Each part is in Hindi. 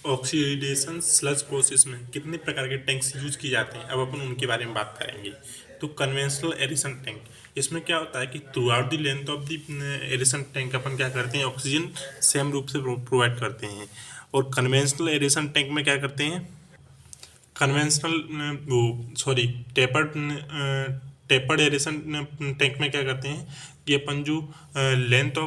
ऑक्सीडेशन स्लज प्रोसेस में कितने प्रकार के टैंक्स यूज किए जाते हैं, अब अपन उनके बारे में बात करेंगे। तो कन्वेंशनल एरिसन टैंक, इसमें क्या होता है कि throughout the length of the aeration tank अपन क्या करते हैं, ऑक्सीजन सेम रूप से प्रोवाइड करते हैं। और कन्वेंशनल एरिसन टैंक में क्या करते हैं, कन्वेंशनल वो sorry tapered tapered arisen tank में क्या करते हैं कि अपन जो लेंथ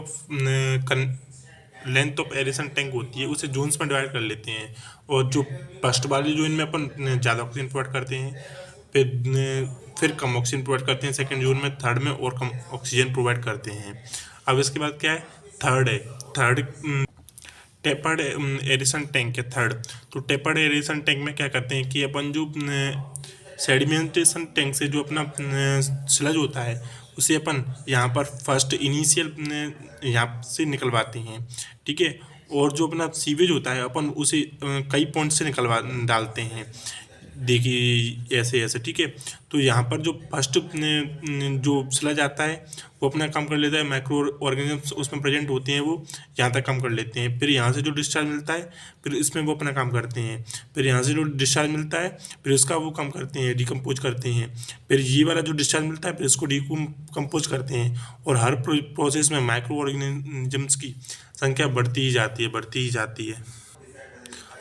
ऑफ एरिसन टैंक होती है उसे जोन्स में डिवाइड कर लेते हैं। और जो फर्स्ट वाले जोन में अपन ज़्यादा ऑक्सीजन प्रोवाइड करते हैं, फिर कम ऑक्सीजन प्रोवाइड करते हैं सेकंड जोन में, थर्ड में और कम ऑक्सीजन प्रोवाइड करते हैं। अब इसके बाद क्या है, थर्ड टेपर्ड एरिसन टैंक है थर्ड। तो टेपर्ड एरिसन टैंक में क्या करते हैं कि अपन जो सेडिमेंटेशन टैंक से जो अपना स्लज होता है उसे अपन यहाँ पर फर्स्ट इनिशियल यहाँ से निकलवाते हैं, ठीक है। और जो अपना सीवेज होता है अपन उसे कई पॉइंट से निकलवा डालते हैं, देखिए ऐसे ऐसे, ठीक है। तो यहाँ पर जो फर्स्ट जो स्लज आता है वो अपना काम कर लेता है, माइक्रो ऑर्गेनिजम्स उसमें प्रेजेंट होते हैं वो यहाँ तक काम कर लेते हैं। फिर यहाँ से जो डिस्चार्ज मिलता है फिर इसमें वो अपना काम करते हैं। फिर यहाँ से जो डिस्चार्ज मिलता है फिर उसका वो काम करते हैं, डिकम्पोज करते हैं। फिर ये वाला जो डिस्चार्ज मिलता है फिर इसको डिकम्पोज करते हैं। और हर प्रोसेस में माइक्रो ऑर्गेनिजम्स की संख्या बढ़ती ही जाती है, बढ़ती ही जाती है।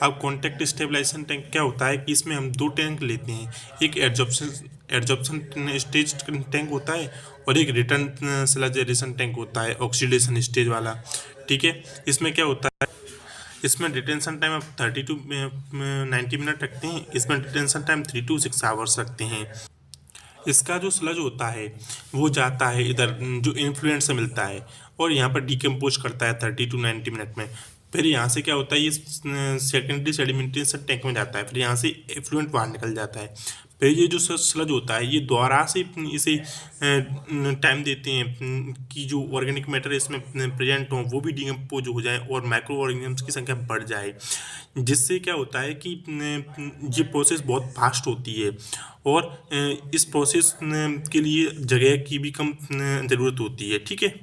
अब कॉन्टैक्ट स्टेबलाइजेशन टैंक क्या होता है कि इसमें हम दो टैंक लेते हैं, एक एडजॉर्प्शन स्टेज टैंक होता है और एक रिटर्न स्लज एडिशन टैंक होता है, ऑक्सीडेशन स्टेज वाला, ठीक है। इसमें क्या होता है, इसमें डिटेंशन टाइम आप 30 to 90 मिनट रखते हैं, इसमें डिटेंशन टाइम 3 to 6 आवर्स रखते हैं। इसका जो स्लज होता है वो जाता है इधर जो इन्फ्लुएंट से मिलता है और यहाँ पर डिकम्पोज करता है 30 to 90 मिनट में। फिर यहाँ से क्या होता है, ये सेकेंडरी सेडिमेंटेशन टैंक में जाता है, फिर यहाँ से एफ्लुएंट बाहर निकल जाता है। फिर ये जो स्लज होता है ये दोबारा से इसे टाइम देते हैं कि जो ऑर्गेनिक मैटर इसमें प्रेजेंट हो वो भी डिकम्पोज हो जाए और माइक्रो ऑर्गेनिजम्स की संख्या बढ़ जाए, जिससे क्या होता है कि ये प्रोसेस बहुत फास्ट होती है। और इस प्रोसेस के लिए जगह की भी कम ज़रूरत होती है, ठीक है।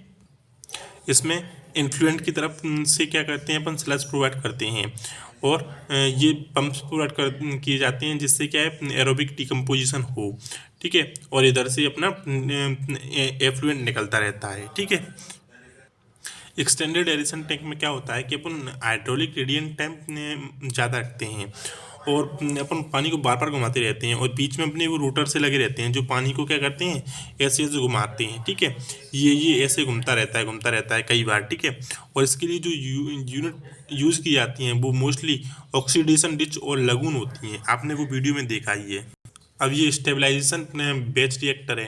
इसमें इन्फ्लुएंट की तरफ से क्या करते हैं अपन, स्लज प्रोवाइड करते हैं और ये पंप्स प्रोवाइड कर किए जाते हैं, जिससे क्या है एरोबिक डिकम्पोजिशन हो, ठीक है। और इधर से अपना एफ्लुएंट निकलता रहता है, ठीक है। एक्सटेंडेड एडिशन टैंक में क्या होता है कि अपन हाइड्रोलिक ग्रेडियंट टाइम ज़्यादा रखते हैं और अपन पानी को बार बार घुमाते रहते हैं और बीच में अपने वो रोटर से लगे रहते हैं जो पानी को क्या करते हैं, ऐसे ऐसे घुमाते हैं, ठीक है। ये ऐसे घूमता रहता है कई बार, ठीक है। और इसके लिए जो यूनिट यूज़ की जाती हैं वो मोस्टली ऑक्सीडेशन डिच और लगून होती हैं, आपने वो वीडियो में देखा ही है। अब ये स्टेबलाइजेशन बैच रिएक्टर है,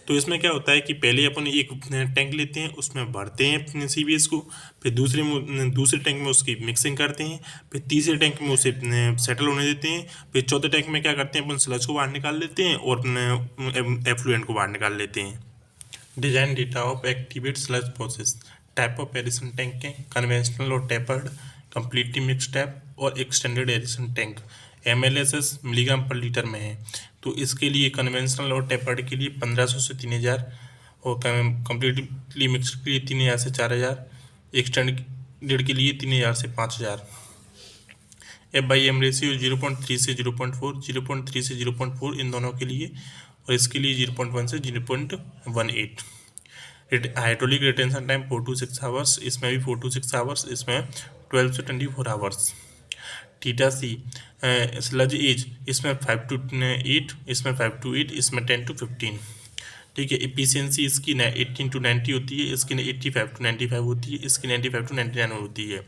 तो इसमें क्या होता है कि पहले अपन एक टैंक लेते हैं, उसमें भरते हैं सीवीएस को, फिर दूसरे टैंक में उसकी मिक्सिंग करते हैं, फिर तीसरे टैंक में उसे सेटल होने देते हैं, फिर चौथे टैंक में क्या करते हैं अपन स्लज को बाहर निकाल लेते हैं और एफ्लुएंट को बाहर निकाल लेते हैं। Design data of activate sludge process, type of addition tank है कन्वेंशनल और टेपर्ड, कम्प्लीटली मिक्स टैप और extended addition tank. MLSS milligram पर लीटर में है, तो इसके लिए कन्वेंशनल और टेपर्ड के लिए 1500 से 3000 और कम्प्लीटली मिक्सड के लिए 3000 से 4000, एक्सटेंडेड के लिए 3000 से 5000। F/M रेशियो 0.3 से 0.4, 0.3 से 0.4 इन दोनों के लिए, और इसके लिए 0.1 से 0.18। Hydraulic retention time 4 to 6 hours, इसमें भी 4 to 6 आवर्स, इसमें 12 से 24 आवर्स। थीटा सी स्लज एज, इसमें 5 to 8, इसमें 5 to 8, इसमें 10 to 15, ठीक है। एफिशिएंसी इसकी 18 to 90 होती है, इसकी 85 to 95 होती है, इसकी 95 to 99 होती है।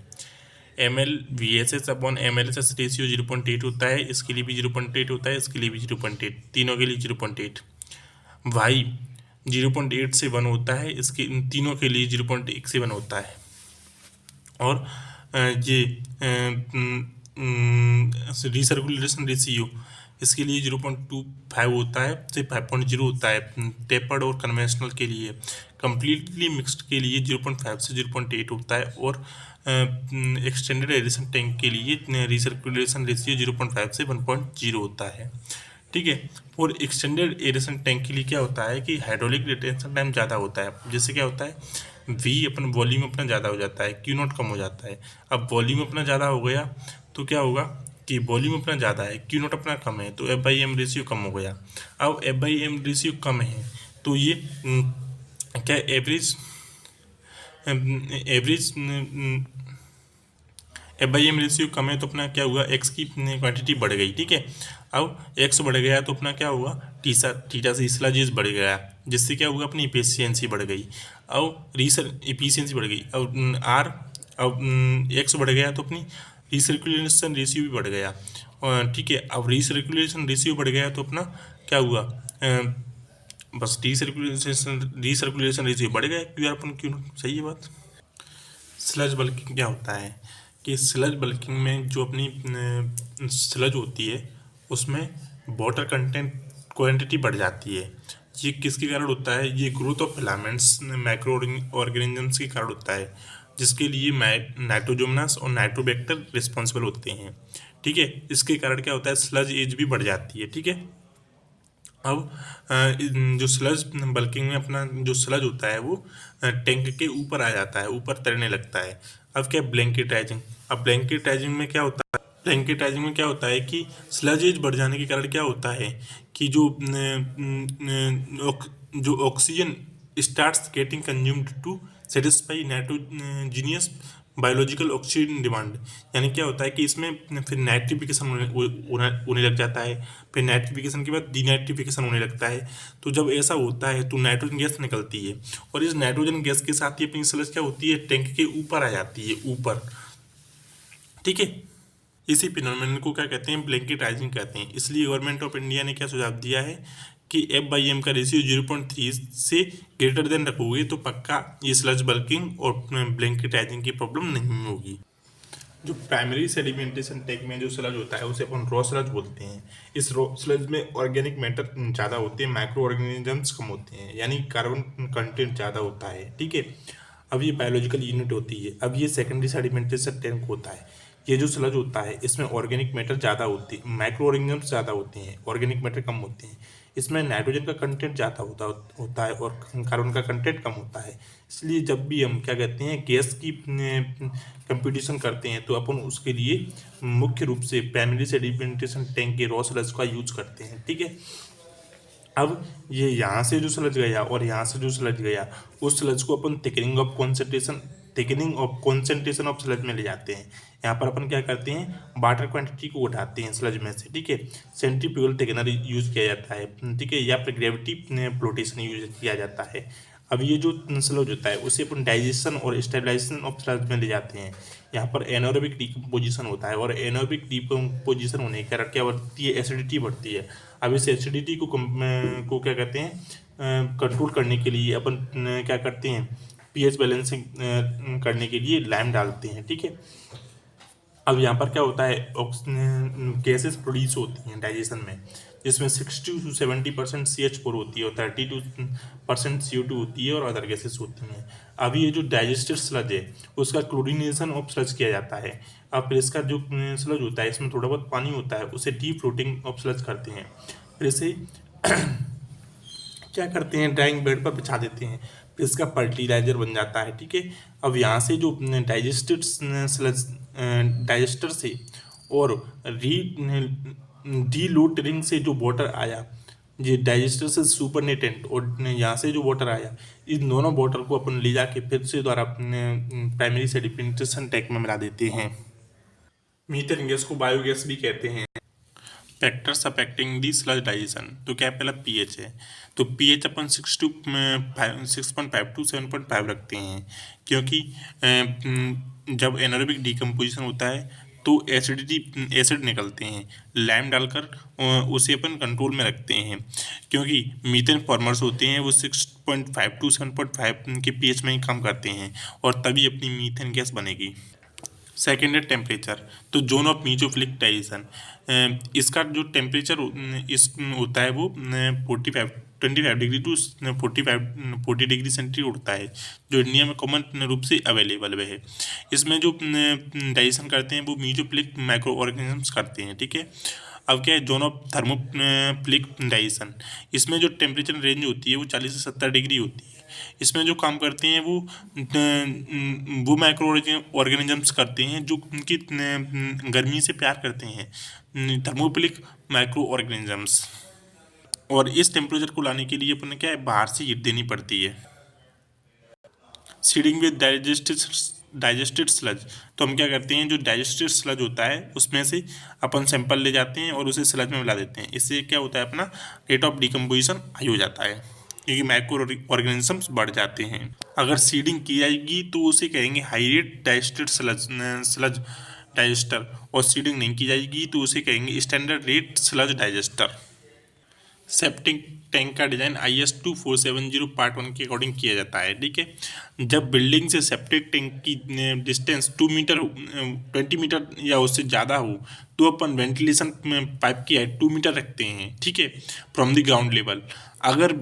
ML/VSS अपॉन MLSS रेशियो 0.8 होता है, इसके लिए भी 0.8 होता है, इसके लिए भी 0.8, तीनों के लिए 0.8। वाई 0.8 से 1 होता है, इसके इन तीनों के लिए 0.1 से 1 होता है। और ये रिसर्कुलेशन रेशियो इसके लिए 0.25 होता है से 5.0 होता है टेपर्ड और कन्वेंशनल के लिए। कम्प्लीटली मिक्स्ड के लिए 0.5 से 0.8 होता है और एक्सटेंडेड एडिशन टैंक के लिए रिसर्कुलेशन रेशियो 0.5 से 1.0 होता है, ठीक है। और एक्सटेंडेड एडिशन टैंक के लिए क्या होता है कि हाइड्रोलिक रिटेंशन टाइम ज़्यादा होता है, जिससे क्या होता है V अपन वॉल्यूम अपना ज़्यादा हो जाता है, Q0 कम हो जाता है। अब वॉल्यूम अपना ज़्यादा हो गया तो क्या होगा कि वॉल्यूम अपना ज़्यादा है, क्यू नॉट अपना कम है, तो एफ बाई एम रेशियो कम हो गया। अब एफ बाई एम रेशियो कम है तो ये क्या average average F by M ratio कम है तो अपना क्या हुआ, एक्स की क्वांटिटी बढ़ गई, ठीक है। अब एक्स बढ़ गया तो अपना क्या हुआ, थीटा से स्लैजेस बढ़ गया, जिससे क्या हुआ, अपनी इफिशियंसी बढ़ गई। अब इफिशियंसी बढ़ गई। अब अब एक्स बढ़ गया तो अपनी रिसर्कुलेशन रेशियो भी बढ़ गया, ठीक है। अब रिसर्कुलेशन रेशियो बढ़ गया तो अपना क्या हुआ, बस रिसर्कुलेशन रेशियो बढ़ गया, क्यों यार, अपन क्यों, सही है बात। स्लज बल्किंग क्या होता है कि स्लज बल्किंग में जो अपनी स्लज होती है उसमें वाटर कंटेंट क्वांटिटी बढ़ जाती है। ये किसके कारण होता है, ये growth of filaments micro organisms के कारण होता है, जिसके लिए नाइट्रोजोमनास और नाइट्रोबैक्टर रिस्पॉन्सिबल होते हैं, ठीक है। इसके कारण क्या होता है, स्लज एज भी बढ़ जाती है, ठीक है। अब जो स्लज बल्किंग में अपना जो स्लज होता है वो टैंक के ऊपर आ जाता है, ऊपर तैरने लगता है। अब क्या ब्लैंकेटाइजिंग, अब ब्लैंकेटाइजिंग में क्या होता है, ब्लैंकेटाइजिंग में क्या होता है कि स्लज एज बढ़ जाने के कारण क्या होता है कि जो oxygen starts getting consumed to satisfy nitrogenous biological oxygen demand. यानी क्या होता है कि इसमें फिर नाइट्रिफिकेशन होने लग जाता है, फिर नाइट्रिफिकेशन के बाद डीनाइट्रिफिकेशन होने लगता है। तो जब ऐसा होता है तो नाइट्रोजन गैस निकलती है, और इस नाइट्रोजन गैस के साथ ही अपनी स्लज क्या होती है, टैंक के ऊपर आ जाती है, ऊपर, ठीक है। इसी फिनोमेनन को क्या कहते हैं, ब्लैंकेटाइजिंग कहते हैं। इसलिए गवर्नमेंट ऑफ इंडिया ने क्या सुझाव दिया है कि एफ बाई एम का रेशियो 0.3 से ग्रेटर देन रखोगे तो पक्का ये स्लज बल्किंग और ब्लैंकेटाइजिंग की प्रॉब्लम नहीं होगी। जो प्राइमरी सेडिमेंटेशन टैंक में जो स्लज होता है उसे अपन रॉ स्लज बोलते हैं। इस रॉ स्लज में ऑर्गेनिक मैटर ज़्यादा होते हैं, माइक्रो ऑर्गेनिजम्स कम होते हैं, यानी कार्बन कंटेंट ज़्यादा होता है, ठीक है। अब ये बायोलॉजिकल यूनिट होती है। अब ये सेकेंडरी सेडिमेंटेशन टैंक होता है। ये जो स्लज होता है इसमें ऑर्गेनिक मैटर ज़्यादा होती है, माइक्रो ऑर्गेनिजम्स ज़्यादा होते हैं, ऑर्गेनिक मैटर कम होते हैं। इसमें नाइट्रोजन का कंटेंट ज़्यादा होता है और कार्बन का कंटेंट कम होता है। इसलिए जब भी हम क्या कहते हैं गैस की कंपटीशन करते हैं तो अपन उसके लिए मुख्य रूप से प्राइमरी सेडिमेंटेशन टैंक के रॉ स्लज का यूज करते हैं, ठीक है। अब ये यहाँ से जो स्लज गया और यहाँ से जो स्लज गया, उस स्लज को अपन thickening of concentration of sludge में ले जाते हैं। यहाँ पर अपन क्या करते हैं, वाटर क्वांटिटी को उठाते हैं स्लज में से, ठीक है। सेंट्रीफ्यूगल थिकनर यूज किया जाता है, ठीक है, या फिर ग्रेविटी फ्लोटेशन यूज किया जाता है। अब ये जो स्लज होता है उसे अपन डाइजेशन और स्टेबलाइजेशन ऑफ स्लज में ले जाते हैं। यहाँ पर एनारोबिक डिकम्पोजिशन होता है, और एनारोबिक डिकम्पोजिशन होने के कारण क्या बढ़ती है, एसिडिटी बढ़ती है। अब इस एसिडिटी को क्या कहते हैं, कंट्रोल करने के लिए अपन क्या करते हैं, पीएच बैलेंसिंग करने के लिए लाइम डालते हैं, ठीक है। अब यहाँ पर क्या होता है, गैसेस प्रोड्यूस होती हैं डाइजेशन में, जिसमें 60 to 70% CH4 होती है और 32% CO2 होती है और अदर गैसेस होती हैं। अब ये जो डाइजेस्टेड स्लज है उसका क्लोरीनेशन ऑफ स्लज किया जाता है। अब फिर इसका जो स्लज होता है इसमें थोड़ा बहुत पानी होता है, उसे डी फ्लोटिंग ऑफ स्लज करते हैं। फिर इसे क्या करते हैं, ड्राइंग बेड पर बिछा देते हैं, फिर इसका फर्टिलाइजर बन जाता है, ठीक है। अब यहाँ से जो डाइजेस्टेड स्लज डाइजेस्टर से और डीलोटरिंग से जो वाटर आया, ये डाइजेस्टर से सुपरनेटेंट और यहाँ से जो वाटर आया, इन दोनों वाटर को अपन ले जाके फिर से द्वारा प्राइमरी सेडिमेंटेशन टैंक में मिला देते हैं। मीथेन गैस को बायोगैस भी कहते हैं। फैक्टर्स अफेक्टिंग दी स्लज डाइजेशन, तो क्या पहला पीएच है। तो पीएच अपन 6.5 to 7.5 रखते हैं, क्योंकि जब एनारोबिक डिकम्पोजिशन होता है तो एसिड निकलते हैं, लाइम डालकर उसे अपन कंट्रोल में रखते हैं, क्योंकि मीथेन फॉर्मर्स होते हैं वो 6.5 to 7.5 के पीएच में ही काम करते हैं, और तभी अपनी मीथेन गैस बनेगी। सेकेंड है टेम्परेचर, तो जोन ऑफ मीजोफिलिक डाइजेशन, इसका जो टेम्परेचर इस होता है वो 25 डिग्री टू 40 डिग्री सेंटीग्रेड होता है, जो इंडिया में कॉमन रूप से अवेलेबल है। इसमें जो डाइजेशन करते हैं वो मीजोफिलिक माइक्रो ऑर्गेनिजम्स करते हैं, ठीक है। अब क्या है, जोन ऑफ थर्मोफिलिक डाइजेशन, इसमें जो टेम्परेचर रेंज होती है वो 40 से 70 डिग्री होती है, इसमें जो काम करते हैं वो माइक्रो ऑर्गेनिजम्स करते हैं जो उनकी गर्मी से प्यार करते हैं, थर्मोफिलिक माइक्रो ऑर्गेनिजम्स। और इस टेम्परेचर को लाने के लिए अपन क्या है, बाहर से हीट देनी पड़ती है। सीडिंग विद डाइजेस्टेड स्लज, तो हम क्या करते हैं, जो डाइजेस्टेड स्लज होता है उसमें से अपन सैंपल ले जाते हैं और उसे स्लज में मिला देते हैं। इससे क्या होता है, अपना रेट ऑफ डिकम्पोजिशन हाई हो जाता है क्योंकि माइक्रो ऑर्गेनिजम्स बढ़ जाते हैं। अगर सीडिंग की जाएगी तो उसे कहेंगे high rate digested sludge digester, और सीडिंग नहीं की जाएगी तो उसे कहेंगे standard rate sludge digester. Septic tank का डिजाइन IS 2470 पार्ट 1 के अकॉर्डिंग किया जाता है। ठीक है, जब बिल्डिंग से सेप्टिक टैंक की डिस्टेंस 20 मीटर या उससे ज़्यादा हो तो अपन वेंटिलेशन पाइप की हाइट 2 मीटर रखते हैं। ठीक है, फ्रॉम द ग्राउंड लेवल। अगर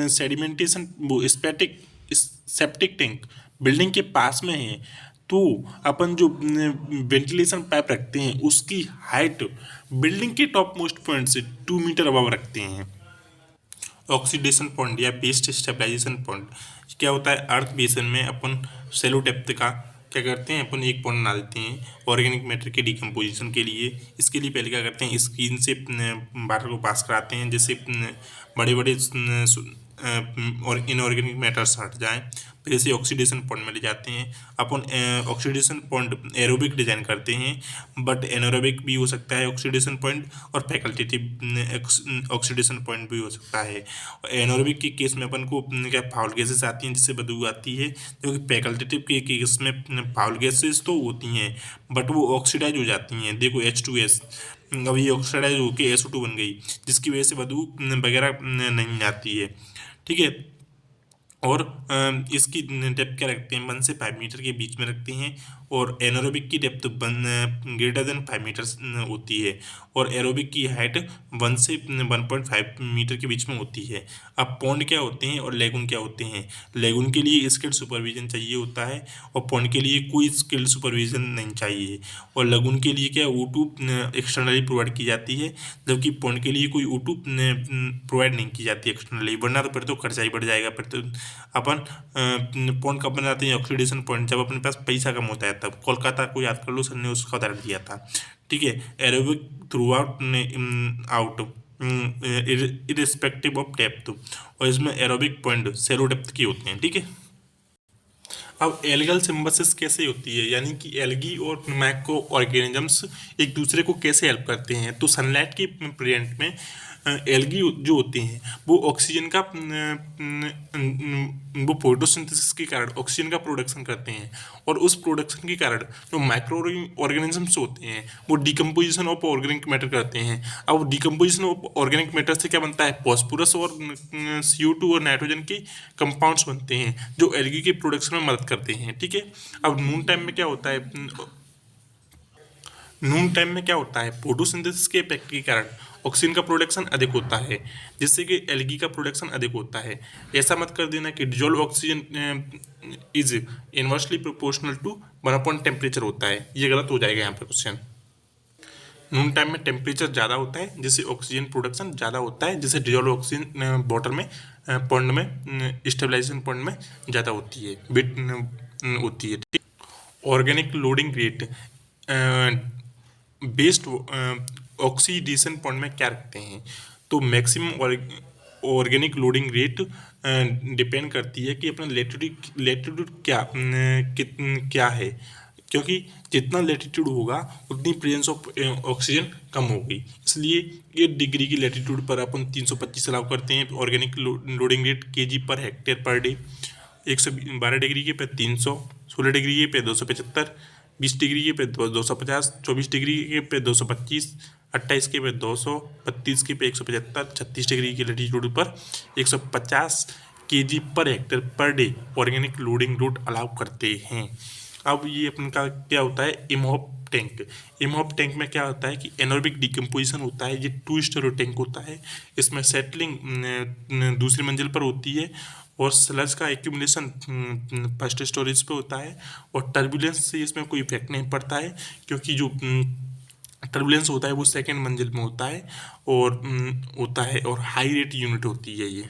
सेडिमेंटेशन वो स्पैटिक सेप्टिक टैंक बिल्डिंग के पास में है तो अपन जो वेंटिलेशन पाइप रखते हैं उसकी हाइट बिल्डिंग के टॉप मोस्ट पॉइंट से 2 मीटर अबव रखते हैं। ऑक्सीडेशन पॉइंट या बेस्ट स्टेबलाइजेशन पॉइंट क्या होता है, अर्थ बेसन में अपन सेलो डेप्थ का क्या करते हैं, अपन एक पॉइंट बना देते हैं ऑर्गेनिक मैटर के डिकम्पोजिशन के लिए। इसके लिए पहले क्या करते हैं, स्क्रीन से वाटर को पास कराते हैं जिससे बड़े बड़े और इनऑर्गेनिक मैटर्स हट जाएं। फिर इसे ऑक्सीडेशन पॉइंट में ले जाते हैं। अपन ऑक्सीडेशन पॉइंट एरोबिक डिजाइन करते हैं, बट एनोरोबिक भी हो सकता है ऑक्सीडेशन पॉइंट, और फैकल्टेटिव ऑक्सीडेशन पॉइंट भी हो सकता है। एनोरोबिक के केस में अपन को क्या फाउल गैसेस आती हैं जिससे बदबू आती है, क्योंकि फैकल्टेटिव के केस में फाउल गैसेस तो होती हैं बट वो ऑक्सीडाइज हो जाती हैं। देखो H2S, अब ये ऑक्सीडाइज होकर SO2 बन गई जिसकी वजह से बदबू वगैरह नहीं आती है। ठीक है, और इसकी डेप्थ क्या रखते हैं, 1 से 5 मीटर के बीच में रखते हैं, और एनोरोबिक की डेप्थ ग्रेटर देन 5 मीटर होती है, और एरोबिक की हाइट 1 से 1.5 मीटर के बीच में होती है। अब पॉन्ड क्या होते हैं और लेगून क्या होते हैं। लेगून के लिए स्किल्ड सुपरविजन चाहिए होता है और पॉन्ड के लिए कोई स्किल्ड सुपरविजन नहीं चाहिए, और लेगून के लिए क्या O2 एक्सटर्नली प्रोवाइड की जाती है, जबकि पॉन्ड के लिए कोई O2 प्रोवाइड नहीं की जाती एक्सटर्नली, वरना तो फिर तो खर्चा ही बढ़ जाएगा। फिर तो अपन पॉइंट कब बनाते हैं, ऑक्सीडेशन पॉइंट, जब अपने पास पैसा कम होता है तब। कोलकाता को याद कर लो, सर ने उसका उदाहरण दिया था। ठीक है, aerobic through out irrespective of depth, और इसमें एरोबिक पॉइंट सेरो डेप्थ की होते हैं। ठीक है, अब एल्गल सिम्बसिस कैसे होती है, यानी कि एल्गी और माइक्रो ऑर्गेनिजम्स एक दूसरे को कैसे हेल्प करते हैं। तो सनलाइट के प्रेजेंट में एल्गी जो होते हैं वो ऑक्सीजन का वो फोटोसिंथेसिस के कारण ऑक्सीजन का प्रोडक्शन करते हैं, और उस प्रोडक्शन के कारण जो माइक्रो ऑर्गेनिजम्स होते हैं वो डिकम्पोजिशन ऑफ ऑर्गेनिक मैटर करते हैं। अब डिकम्पोजिशन ऑफ ऑर्गेनिक मैटर से क्या बनता है, फॉस्फोरस और CO2 और नाइट्रोजन के कंपाउंड्स बनते हैं जो एल्गी के प्रोडक्शन में मदद करते हैं। ठीक है, अब नून टाइम में क्या होता है, फोटोसिंथेसिस के इफेक्ट के कारण ऑक्सीजन का प्रोडक्शन अधिक होता है जिससे कि एल्गी का प्रोडक्शन अधिक होता है। ऐसा मत कर देना कि dissolve oxygen is inversely proportional to 1 temperature होता है, ये गलत हो जाएगा यहाँ पे क्वेश्चन। नून टाइम में टेम्परेचर ज़्यादा होता है जिससे ऑक्सीजन प्रोडक्शन ज़्यादा होता है, जिससे डिजोल्व ऑक्सीजन वाटर में पॉइंट में स्टेबलाइजेशन पॉइंट में ज़्यादा होती है, बिट होती है। Organic loading rate based oxidation point में क्या रखते हैं, तो maximum organic loading rate depend करती है कि अपना लेटीट्यूड क्या है, क्योंकि जितना लेटीट्यूड होगा उतनी प्रेजेंस ऑफ ऑक्सीजन कम होगी। इसलिए 8 डिग्री की लेटीट्यूड पर अपन 325 अलाउ करते हैं organic loading rate kg per hectare per day. 112 degree के पे 300, 16 डिग्री के पे 275, 20 डिग्री के पे 250, 24 डिग्री के पे 225, 28 के पे 200, 32 के पे 175, 36 डिग्री की लेटीट्यूड पर 150 kg per hectare per day organic loading rate allow करते हैं। अब ये अपन का क्या होता है, इमहोप टैंक। इमहोप टैंक में क्या होता है कि एनोरोबिक डिकम्पोजिशन होता है, ये 2 स्टोरी टैंक होता है। इसमें सेटलिंग दूसरी मंजिल पर होती है और स्लज का एक्यूमुलेशन फर्स्ट स्टोरेज पे होता है, और टर्बुलेंस से इसमें कोई इफेक्ट नहीं पड़ता है क्योंकि जो टर्बुलेंस होता है वो सेकेंड मंजिल में होता है और हाई रेट यूनिट होती है ये।